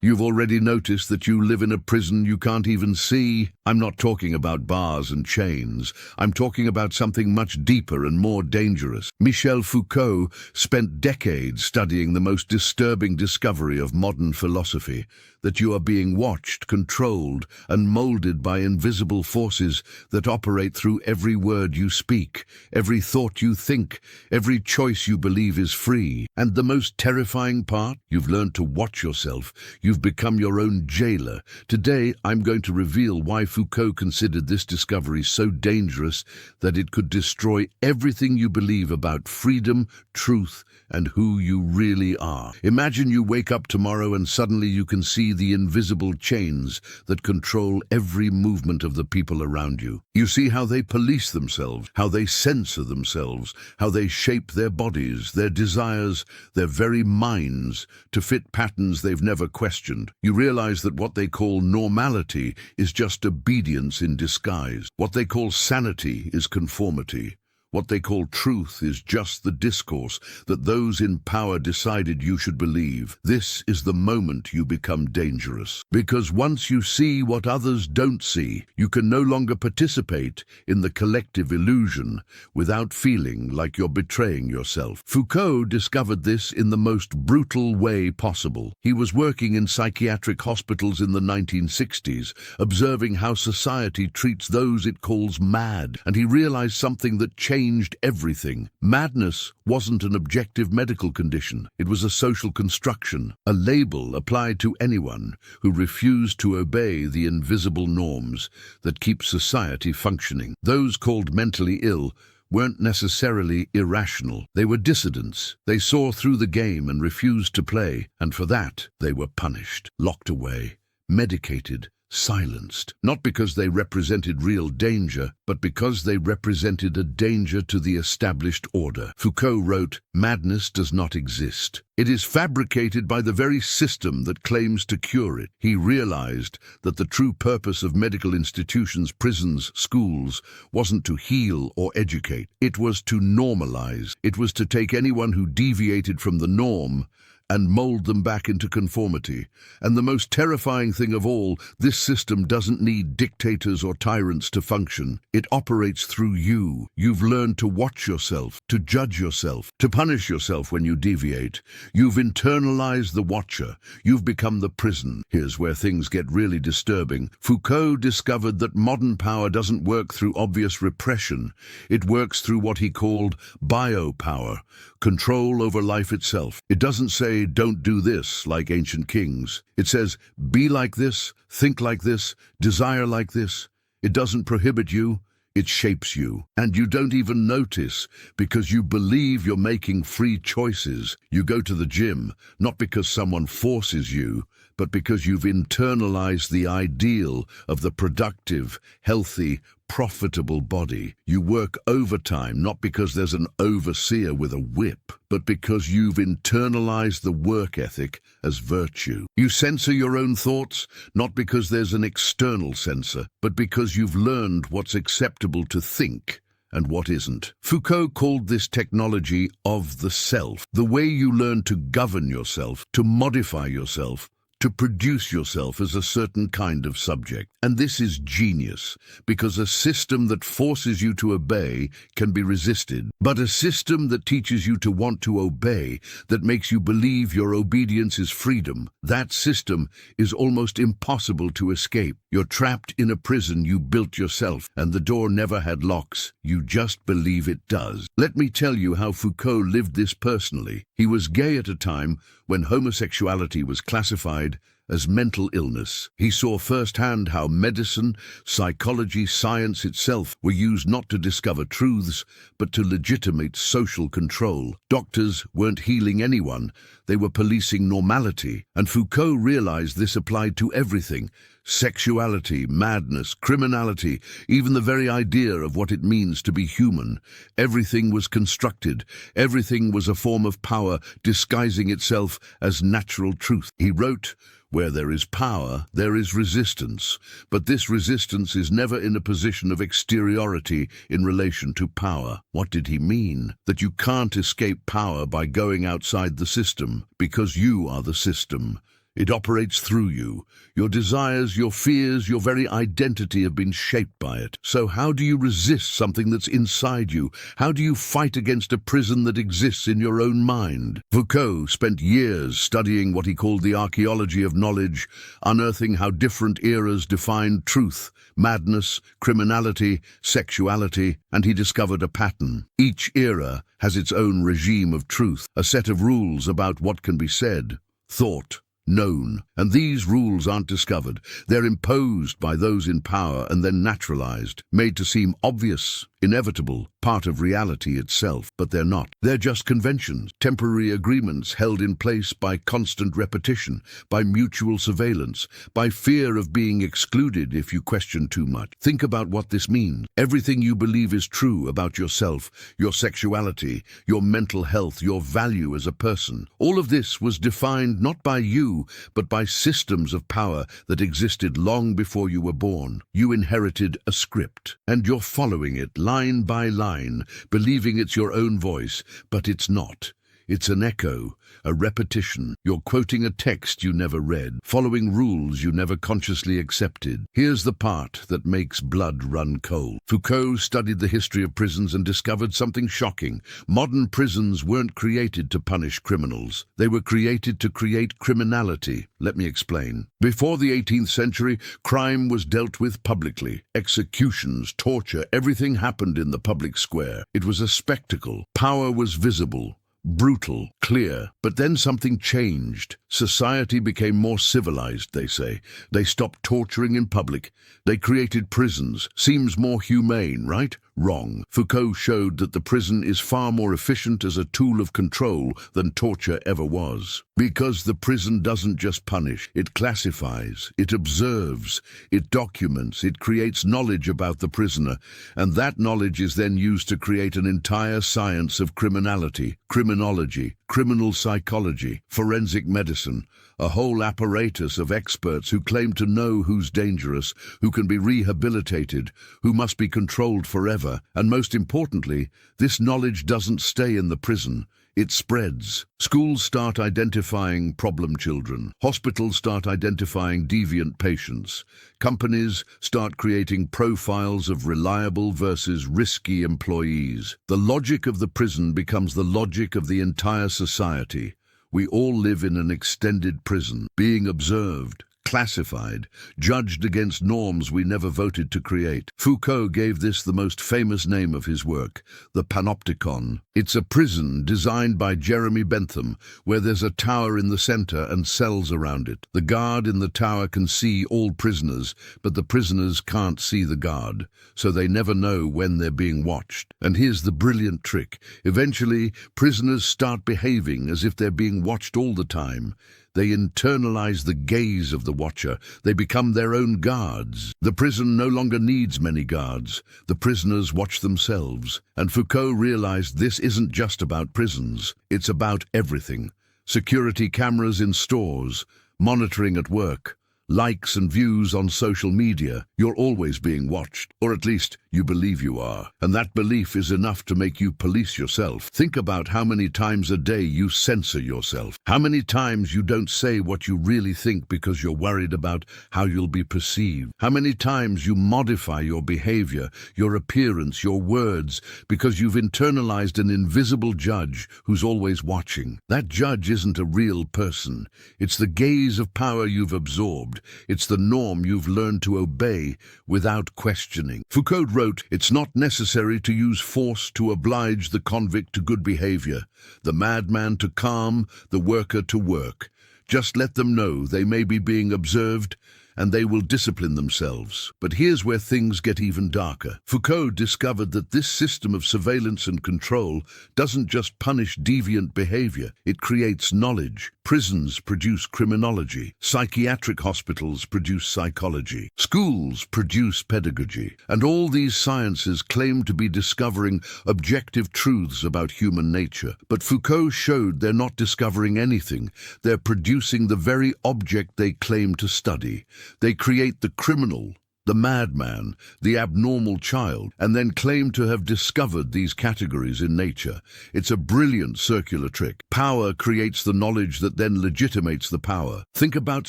You've already noticed that you live in a prison you can't even see. I'm not talking about bars and chains. I'm talking about something much deeper and more dangerous. Michel Foucault spent decades studying the most disturbing discovery of modern philosophy, that you are being watched, controlled, and molded by invisible forces that operate through every word you speak, every thought you think, every choice you believe is free. And the most terrifying part? You've learned to watch yourself. You've become your own jailer. Today, I'm going to reveal why Foucault considered this discovery so dangerous that it could destroy everything you believe about freedom, truth, and who you really are. Imagine you wake up tomorrow and suddenly you can see the invisible chains that control every movement of the people around you. You see how they police themselves, how they censor themselves, how they shape their bodies, their desires, their very minds to fit patterns they've never questioned. You realize that what they call normality is just obedience in disguise. What they call sanity is conformity. What they call truth is just the discourse that those in power decided you should believe. This is the moment you become dangerous. Because once you see what others don't see, you can no longer participate in the collective illusion without feeling like you're betraying yourself. Foucault discovered this in the most brutal way possible. He was working in psychiatric hospitals in the 1960s, observing how society treats those it calls mad, and he realized something that changed everything. Madness wasn't an objective medical condition. It was a social construction, a label applied to anyone who refused to obey the invisible norms that keep society functioning. Those called mentally ill weren't necessarily irrational. They were dissidents. They saw through the game and refused to play, and for that they were punished, locked away, medicated, silenced, not because they represented real danger, but because they represented a danger to the established order. Foucault wrote, "Madness does not exist. It is fabricated by the very system that claims to cure it." He realized that the true purpose of medical institutions, prisons, schools, wasn't to heal or educate. It was to normalize. It was to take anyone who deviated from the norm and mold them back into conformity. And the most terrifying thing of all, this system doesn't need dictators or tyrants to function. It operates through you. You've learned to watch yourself, to judge yourself, to punish yourself when you deviate. You've internalized the watcher. You've become the prison. Here's where things get really disturbing. Foucault discovered that modern power doesn't work through obvious repression. It works through what he called biopower, control over life itself. It doesn't say, "Don't do this," like ancient kings. It says, "Be like this, think like this, desire like this." It doesn't prohibit you, it shapes you. And you don't even notice because you believe you're making free choices. You go to the gym, not because someone forces you, but because you've internalized the ideal of the productive, healthy, profitable body. You work overtime, not because there's an overseer with a whip, but because you've internalized the work ethic as virtue. You censor your own thoughts, not because there's an external censor, but because you've learned what's acceptable to think and what isn't. Foucault called this technology of the self, the way you learn to govern yourself, to modify yourself, to produce yourself as a certain kind of subject. And this is genius, because a system that forces you to obey can be resisted, but a system that teaches you to want to obey, that makes you believe your obedience is freedom, that system is almost impossible to escape. You're trapped in a prison you built yourself, and the door never had locks. You just believe it does. Let me tell you how Foucault lived this personally. He was gay at a time when homosexuality was classified as mental illness. He saw firsthand how medicine, psychology, science itself were used not to discover truths, but to legitimate social control. Doctors weren't healing anyone, they were policing normality. And Foucault realized this applied to everything: sexuality, madness, criminality, even the very idea of what it means to be human. Everything was constructed. Everything was a form of power disguising itself as natural truth. He wrote, "Where there is power, there is resistance, but this resistance is never in a position of exteriority in relation to power." What did he mean? That you can't escape power by going outside the system, because you are the system. It operates through you. Your desires, your fears, your very identity have been shaped by it. So how do you resist something that's inside you? How do you fight against a prison that exists in your own mind? Foucault spent years studying what he called the archaeology of knowledge, unearthing how different eras defined truth, madness, criminality, sexuality, and he discovered a pattern. Each era has its own regime of truth, a set of rules about what can be said, thought, known, and these rules aren't discovered. They're imposed by those in power and then naturalized, made to seem obvious, inevitable, part of reality itself, but they're not. They're just conventions, temporary agreements held in place by constant repetition, by mutual surveillance, by fear of being excluded if you question too much. Think about what this means. Everything you believe is true about yourself, your sexuality, your mental health, your value as a person. All of this was defined not by you, but by systems of power that existed long before you were born. You inherited a script, and you're following it line by line, believing it's your own voice, but it's not. It's an echo, a repetition. You're quoting a text you never read, following rules you never consciously accepted. Here's the part that makes blood run cold. Foucault studied the history of prisons and discovered something shocking. Modern prisons weren't created to punish criminals. They were created to create criminality. Let me explain. Before the 18th century, crime was dealt with publicly. Executions, torture, everything happened in the public square. It was a spectacle. Power was visible, brutal, clear. But then something changed. Society became more civilized, they say. They stopped torturing in public. They created prisons. Seems more humane, right? Wrong. Foucault showed that the prison is far more efficient as a tool of control than torture ever was. Because the prison doesn't just punish, it classifies, it observes, it documents, it creates knowledge about the prisoner, and that knowledge is then used to create an entire science of criminality, criminology, criminal psychology, forensic medicine, a whole apparatus of experts who claim to know who's dangerous, who can be rehabilitated, who must be controlled forever. And most importantly, this knowledge doesn't stay in the prison. It spreads. Schools start identifying problem children. Hospitals start identifying deviant patients. Companies start creating profiles of reliable versus risky employees. The logic of the prison becomes the logic of the entire society. We all live in an extended prison, being observed, classified, judged against norms we never voted to create. Foucault gave this the most famous name of his work, the Panopticon. It's a prison designed by Jeremy Bentham, where there's a tower in the center and cells around it. The guard in the tower can see all prisoners, but the prisoners can't see the guard, so they never know when they're being watched. And here's the brilliant trick. Eventually, prisoners start behaving as if they're being watched all the time. They internalize the gaze of the watcher. They become their own guards. The prison no longer needs many guards. The prisoners watch themselves. And Foucault realized this isn't just about prisons. It's about everything. Security cameras in stores, monitoring at work, likes and views on social media. You're always being watched, or at least you believe you are. And that belief is enough to make you police yourself. Think about how many times a day you censor yourself. How many times you don't say what you really think because you're worried about how you'll be perceived. How many times you modify your behavior, your appearance, your words, because you've internalized an invisible judge who's always watching. That judge isn't a real person. It's the gaze of power you've absorbed. It's the norm you've learned to obey without questioning. Foucault wrote, "It's not necessary to use force to oblige the convict to good behavior, the madman to calm, the worker to work. Just let them know they may be being observed, and they will discipline themselves." But here's where things get even darker. Foucault discovered that this system of surveillance and control doesn't just punish deviant behavior, it creates knowledge. Prisons produce criminology. Psychiatric hospitals produce psychology. Schools produce pedagogy. And all these sciences claim to be discovering objective truths about human nature. But Foucault showed they're not discovering anything. They're producing the very object they claim to study. They create the criminal, the madman, the abnormal child, and then claim to have discovered these categories in nature. It's a brilliant circular trick. Power creates the knowledge that then legitimates the power. Think about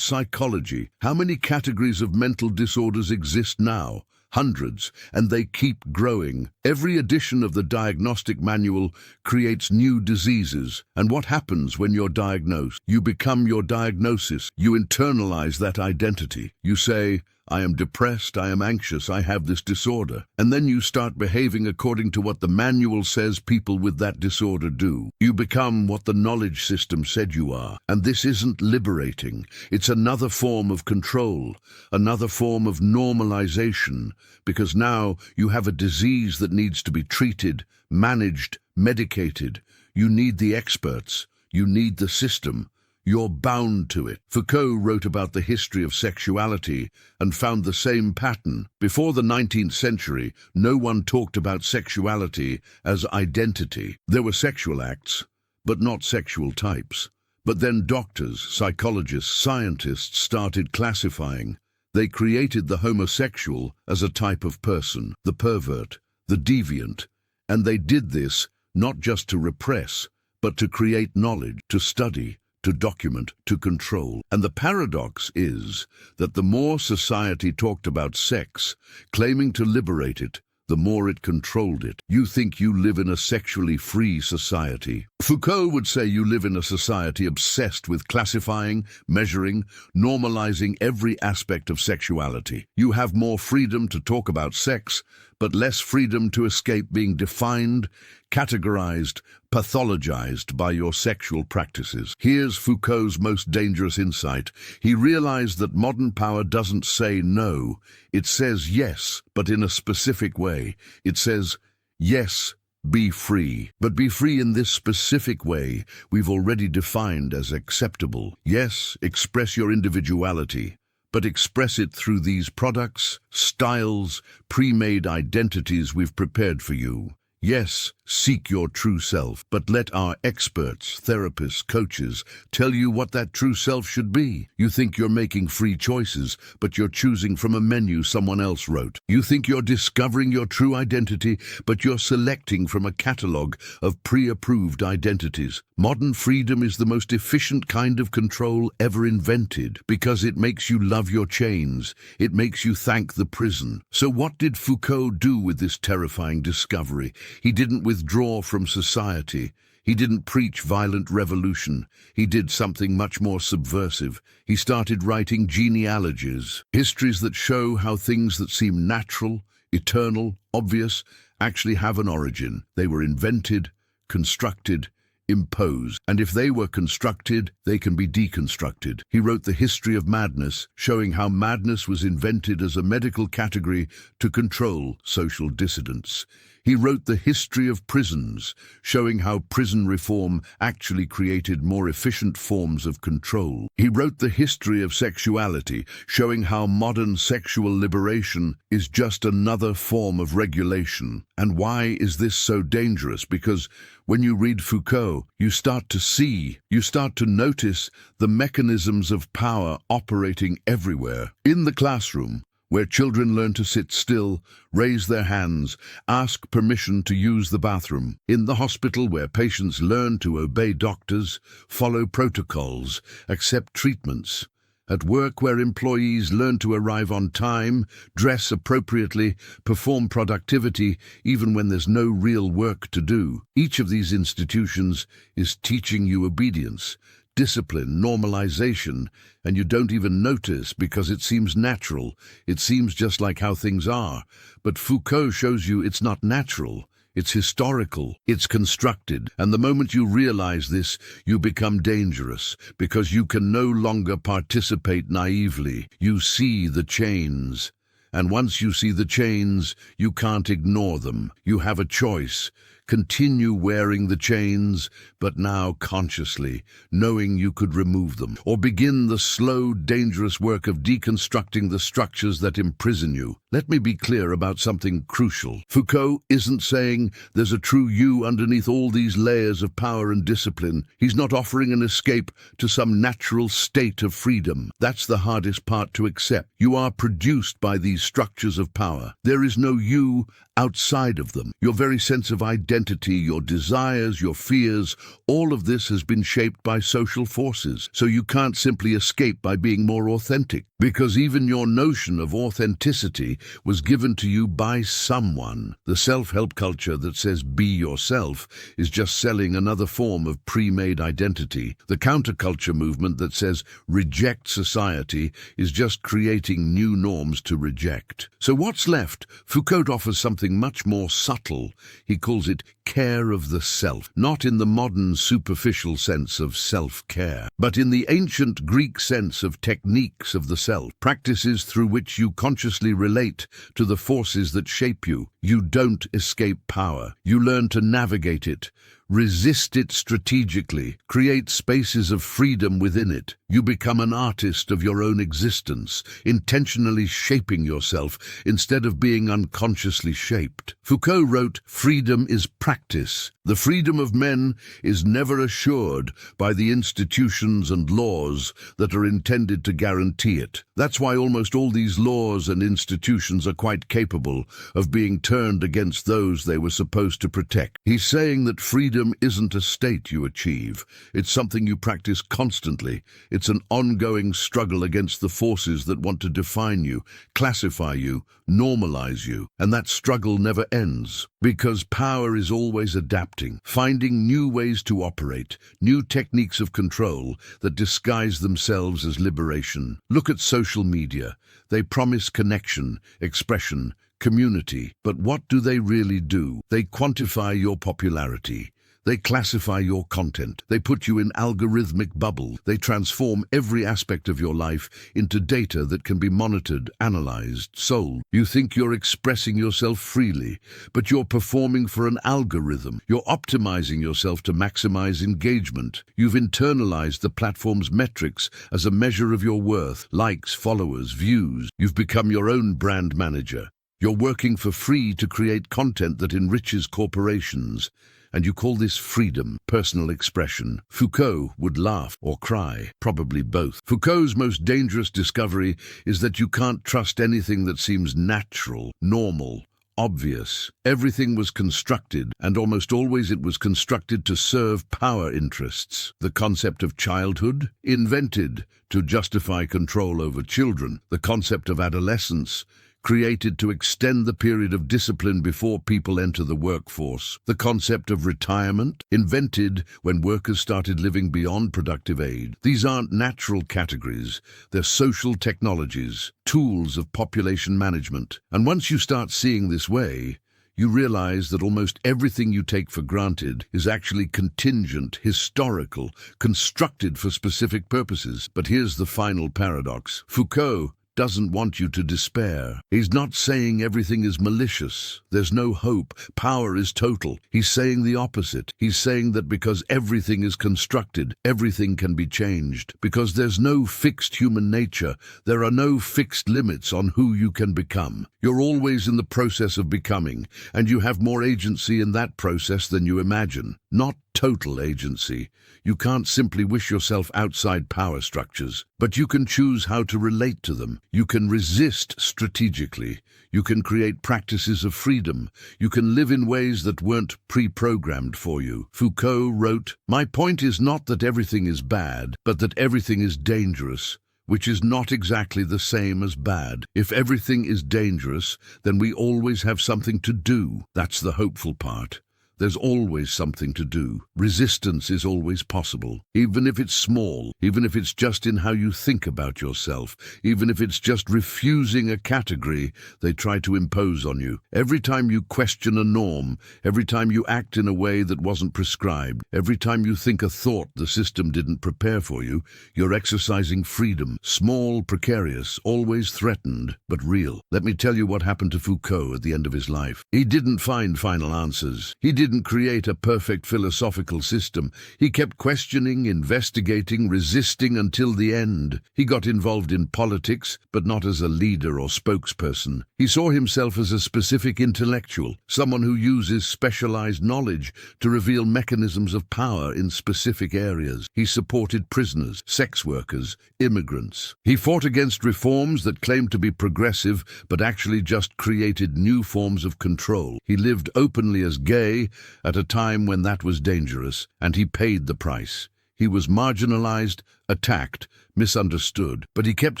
psychology. How many categories of mental disorders exist now? Hundreds, and they keep growing. Every edition of the diagnostic manual creates new diseases. And what happens when you're diagnosed? You become your diagnosis. You internalize that identity. You say, I am depressed, I am anxious, I have this disorder. And then you start behaving according to what the manual says people with that disorder do. You become what the knowledge system said you are. And this isn't liberating. It's another form of control, another form of normalization, because now you have a disease that needs to be treated, managed, medicated. You need the experts. You need the system. You're bound to it. Foucault wrote about the history of sexuality and found the same pattern. Before the 19th century, no one talked about sexuality as identity. There were sexual acts, but not sexual types. But then doctors, psychologists, scientists started classifying. They created the homosexual as a type of person, the pervert, the deviant. And they did this not just to repress, but to create knowledge, to study, to document, to control. And the paradox is that the more society talked about sex, claiming to liberate it, the more it controlled it. You think you live in a sexually free society. Foucault would say you live in a society obsessed with classifying, measuring, normalizing every aspect of sexuality. You have more freedom to talk about sex, but less freedom to escape being defined, categorized, pathologized by your sexual practices. Here's Foucault's most dangerous insight. He realized that modern power doesn't say no, it says yes, but in a specific way. It says, yes, be free. But be free in this specific way we've already defined as acceptable. Yes, express your individuality, but express it through these products, styles, pre-made identities we've prepared for you. Yes, seek your true self, but let our experts, therapists, coaches tell you what that true self should be. You think you're making free choices, but you're choosing from a menu someone else wrote. You think you're discovering your true identity, but you're selecting from a catalog of pre-approved identities. Modern freedom is the most efficient kind of control ever invented because it makes you love your chains. It makes you thank the prison. So what did Foucault do with this terrifying discovery? He didn't withdraw from society. He didn't preach violent revolution. He did something much more subversive. He started writing genealogies, histories that show how things that seem natural, eternal, obvious, actually have an origin. They were invented, constructed, imposed, and if they were constructed, they can be deconstructed. He wrote The History of Madness, showing how madness was invented as a medical category to control social dissidents. He wrote The History of Prisons, showing how prison reform actually created more efficient forms of control. He wrote The History of Sexuality, showing how modern sexual liberation is just another form of regulation. And why is this so dangerous? Because when you read Foucault, you start to notice the mechanisms of power operating everywhere. In the classroom, where children learn to sit still, raise their hands, ask permission to use the bathroom. In the hospital, where patients learn to obey doctors, follow protocols, accept treatments. At work, where employees learn to arrive on time, dress appropriately, perform productivity, even when there's no real work to do. Each of these institutions is teaching you obedience, discipline, normalization, and you don't even notice because it seems natural. It seems just like how things are. But Foucault shows you it's not natural. It's historical, it's constructed, and the moment you realize this, you become dangerous, because you can no longer participate naively. You see the chains, and once you see the chains, you can't ignore them. You have a choice. continue wearing the chains, but now consciously, knowing you could remove them, or begin the slow, dangerous work of deconstructing the structures that imprison you. Let me be clear about something crucial. Foucault isn't saying there's a true you underneath all these layers of power and discipline. He's not offering an escape to some natural state of freedom. That's the hardest part to accept. You are produced by these structures of power. There is no you outside of them. Your very sense of identity, your desires, your fears, all of this has been shaped by social forces. So you can't simply escape by being more authentic, because even your notion of authenticity was given to you by someone. The self-help culture that says be yourself is just selling another form of pre-made identity. The counterculture movement that says reject society is just creating new norms to reject. So what's left? Foucault offers something much more subtle. He calls it care of the self, not in the modern superficial sense of self-care, but in the ancient Greek sense of techniques of the self, practices through which you consciously relate to the forces that shape you. You don't escape power. You learn to navigate it, resist it strategically, create spaces of freedom within it. You become an artist of your own existence, intentionally shaping yourself instead of being unconsciously shaped. Foucault wrote, "Freedom is practice. The freedom of men is never assured by the institutions and laws that are intended to guarantee it." That's why almost all these laws and institutions are quite capable of being turned against those they were supposed to protect. He's saying that freedom isn't a state you achieve. It's something you practice constantly. It's an ongoing struggle against the forces that want to define you, classify you, normalize you. And that struggle never ends, because power is always adapting, finding new ways to operate, new techniques of control that disguise themselves as liberation. Look at social media. They promise connection, expression, community. But what do they really do? They quantify your popularity. They classify your content. They put you in algorithmic bubble. They transform every aspect of your life into data that can be monitored, analyzed, sold. You think you're expressing yourself freely, but you're performing for an algorithm. You're optimizing yourself to maximize engagement. You've internalized the platform's metrics as a measure of your worth, likes, followers, views. You've become your own brand manager. You're working for free to create content that enriches corporations. And you call this freedom, personal expression. Foucault would laugh or cry, probably both. Foucault's most dangerous discovery is that you can't trust anything that seems natural, normal, obvious. Everything was constructed, and almost always it was constructed to serve power interests. The concept of childhood, invented to justify control over children. The concept of adolescence, created to extend the period of discipline before people enter the workforce. The concept of retirement, invented when workers started living beyond productive age. These aren't natural categories, they're social technologies, tools of population management. And once you start seeing this way, you realize that almost everything you take for granted is actually contingent, historical, constructed for specific purposes. But here's the final paradox. Foucault doesn't want you to despair. He's not saying everything is malicious. There's no hope. Power is total. He's saying the opposite. He's saying that because everything is constructed, everything can be changed. Because there's no fixed human nature, there are no fixed limits on who you can become. You're always in the process of becoming, and you have more agency in that process than you imagine. Not total agency. You can't simply wish yourself outside power structures, but you can choose how to relate to them. You can resist strategically. You can create practices of freedom. You can live in ways that weren't pre-programmed for you. Foucault wrote, "My point is not that everything is bad, but that everything is dangerous, which is not exactly the same as bad. If everything is dangerous, then we always have something to do." That's the hopeful part. There's always something to do. Resistance is always possible, even if it's small, even if it's just in how you think about yourself, even if it's just refusing a category they try to impose on you. Every time you question a norm, every time you act in a way that wasn't prescribed, every time you think a thought the system didn't prepare for you, you're exercising freedom. Small, precarious, always threatened, but real. Let me tell you what happened to Foucault at the end of his life. He didn't find final answers. He didn't create a perfect philosophical system. He kept questioning, investigating, resisting until the end. He got involved in politics, but not as a leader or spokesperson. He saw himself as a specific intellectual, someone who uses specialized knowledge to reveal mechanisms of power in specific areas. He supported prisoners, sex workers, immigrants. He fought against reforms that claimed to be progressive, but actually just created new forms of control. He lived openly as gay at a time when that was dangerous, and he paid the price. He was marginalized, attacked, misunderstood, but he kept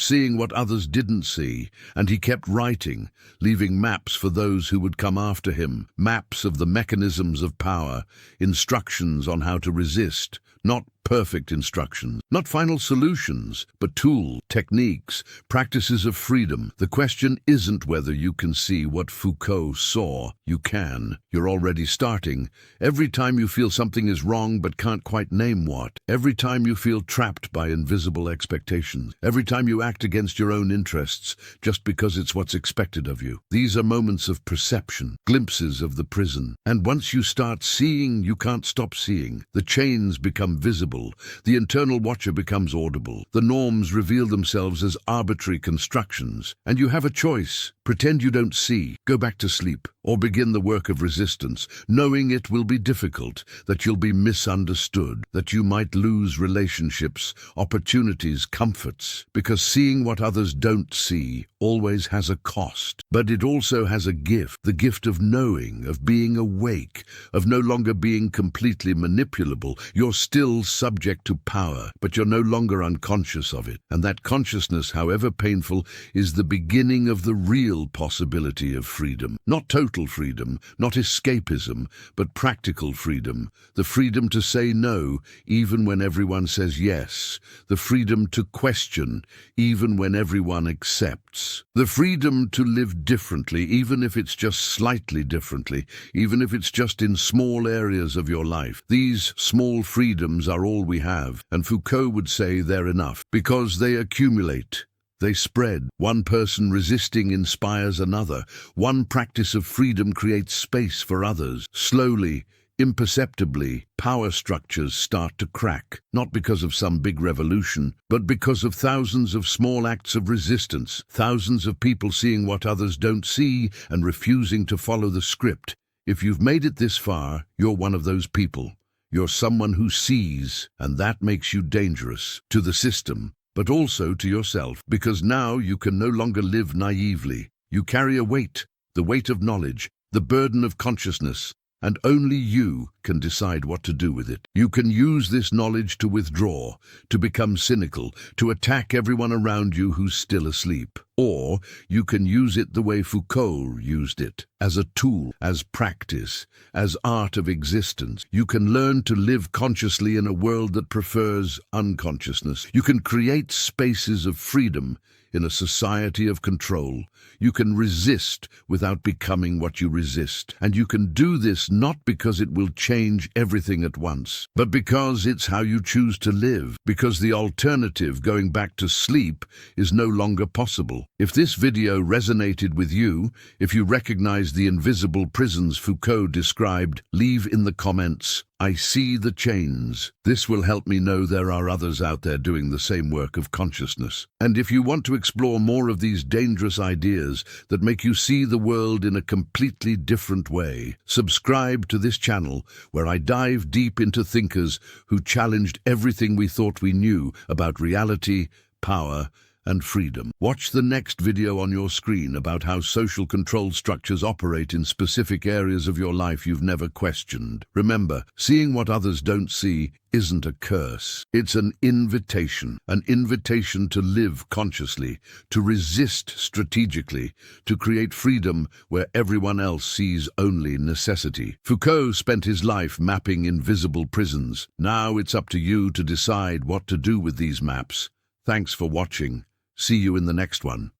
seeing what others didn't see, and he kept writing, leaving maps for those who would come after him, maps of the mechanisms of power, instructions on how to resist, not perfect instructions, not final solutions, but tools, techniques, practices of freedom. The question isn't whether you can see what Foucault saw. You can. You're already starting. Every time you feel something is wrong but can't quite name what. Every time you feel trapped by invisible expectations. Every time you act against your own interests just because it's what's expected of you. These are moments of perception, glimpses of the prison. And once you start seeing, you can't stop seeing. The chains become visible. The internal watcher becomes audible. The norms reveal themselves as arbitrary constructions. And you have a choice. Pretend you don't see, go back to sleep, or begin the work of resistance, knowing it will be difficult, that you'll be misunderstood, that you might lose relationships, opportunities, comforts, because seeing what others don't see always has a cost. But it also has a gift, the gift of knowing, of being awake, of no longer being completely manipulable. You're still subject to power, but you're no longer unconscious of it. And that consciousness, however painful, is the beginning of the real possibility of freedom. Not total freedom, not escapism, but practical freedom. The freedom to say no, even when everyone says yes. The freedom to question, even when everyone accepts. The freedom to live differently, even if it's just slightly differently, even if it's just in small areas of your life. These small freedoms are all we have, and Foucault would say they're enough, because they accumulate. They spread. One person resisting inspires another. One practice of freedom creates space for others. Slowly, imperceptibly, power structures start to crack, not because of some big revolution, but because of thousands of small acts of resistance, thousands of people seeing what others don't see and refusing to follow the script. If you've made it this far, you're one of those people. You're someone who sees, and that makes you dangerous to the system, but also to yourself, because now you can no longer live naively. You carry a weight, the weight of knowledge, the burden of consciousness, and only you can decide what to do with it. You can use this knowledge to withdraw, to become cynical, to attack everyone around you who's still asleep. Or you can use it the way Foucault used it, as a tool, as practice, as art of existence. You can learn to live consciously in a world that prefers unconsciousness. You can create spaces of freedom in a society of control. You can resist without becoming what you resist. And you can do this not because it will change everything at once, but because it's how you choose to live, because the alternative, going back to sleep, is no longer possible. If this video resonated with you, if you recognize the invisible prisons Foucault described, leave in the comments, "I see the chains." This will help me know there are others out there doing the same work of consciousness. And if you want to explore more of these dangerous ideas that make you see the world in a completely different way, subscribe to this channel where I dive deep into thinkers who challenged everything we thought we knew about reality, power, and freedom. Watch the next video on your screen about how social control structures operate in specific areas of your life you've never questioned. Remember, seeing what others don't see isn't a curse. It's an invitation to live consciously, to resist strategically, to create freedom where everyone else sees only necessity. Foucault spent his life mapping invisible prisons. Now it's up to you to decide what to do with these maps. Thanks for watching. See you in the next one.